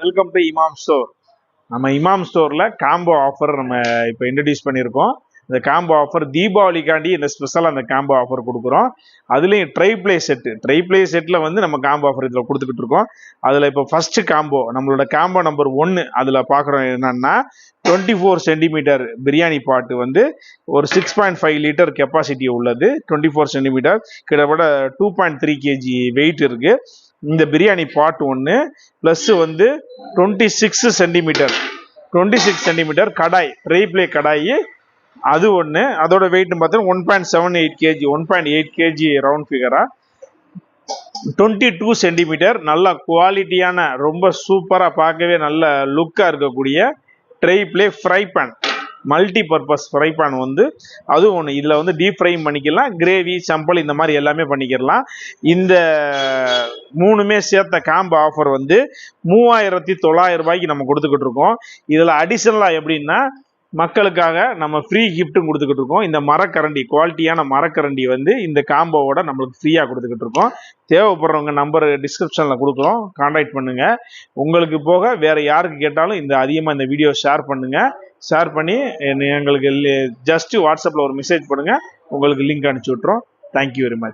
Welcome to இமாம் store. நம்ம இமாம் ஸ்டோரில் காம்போ ஆஃபர் நம்ம இப்போ இன்ட்ரடியூஸ் பண்ணியிருக்கோம். இந்த காம்போ ஆஃபர் தீபாவளிக்காண்டி இந்த ஸ்பெஷலாக அந்த காம்போ ஆஃபர் கொடுக்குறோம். அதுலேயும் ட்ரை பிளே செட்டில் வந்து நம்ம காம்போ ஆஃபர் இதில் கொடுத்துக்கிட்டு இருக்கோம். அதில் இப்போ ஃபஸ்ட்டு காம்போ நம்மளோட காம்போ நம்பர் 1 அதில் பார்க்குறோம் என்னன்னா 24 சென்டிமீட்டர் பிரியாணி பாட்டு வந்து ஒரு 6.5 லிட்டர் கெப்பாசிட்டி உள்ளது. 24 சென்டிமீட்டர் கிட்டத்தட்ட 2.3 kg வெயிட் இருக்குது. இந்த பிரியாணி பாட் 1 ப்ளஸ் வந்து 26 centimetre kadai tri ply kadai அது 1. அதோட வெயிட் பார்த்தீங்கன்னா 1.78 kg 1.8 kg ரவுண்ட் ஃபிகரா. 22 சென்டிமீட்டர் நல்ல குவாலிட்டியான ரொம்ப சூப்பராக பார்க்கவே நல்ல லுக்காக இருக்கக்கூடிய tri ply fry pan multipurpose fry pan வந்து அது ஒன்று. இதில் வந்து டீப் ஃப்ரையும் பண்ணிக்கலாம், கிரேவி சம்பல் இந்த மாதிரி எல்லாமே பண்ணிக்கலாம். இந்த 3மே சேர்த்த காம்போ ஆஃபர் வந்து 3900 ரூபாய்க்கு நம்ம கொடுத்துக்கிட்டு இருக்கோம். இதில் அடிஷனலாக எப்படின்னா மக்களுக்காக நம்ம ஃப்ரீ கிஃப்ட்டும் கொடுத்துக்கிட்டு இருக்கோம். இந்த மரக்கரண்டி குவாலிட்டியான மரக்கரண்டி வந்து இந்த காம்போவோட நம்மளுக்கு ஃப்ரீயாக கொடுத்துக்கிட்டு இருக்கோம். தேவைப்படுறவங்க நம்பர் டிஸ்கிரிப்ஷனில் கொடுக்குறோம், கான்டாக்ட் பண்ணுங்கள். உங்களுக்கு போக வேறு யாருக்கு கேட்டாலும் அதிகமாக இந்த வீடியோ ஷேர் பண்ணுங்கள். ஷேர் பண்ணி எங்களுக்கு ஜஸ்ட்டு வாட்ஸ்அப்பில் ஒரு மெசேஜ் பண்ணுங்கள், உங்களுக்கு லிங்க் அனுப்பிச்சி விட்றோம். Thank you very much.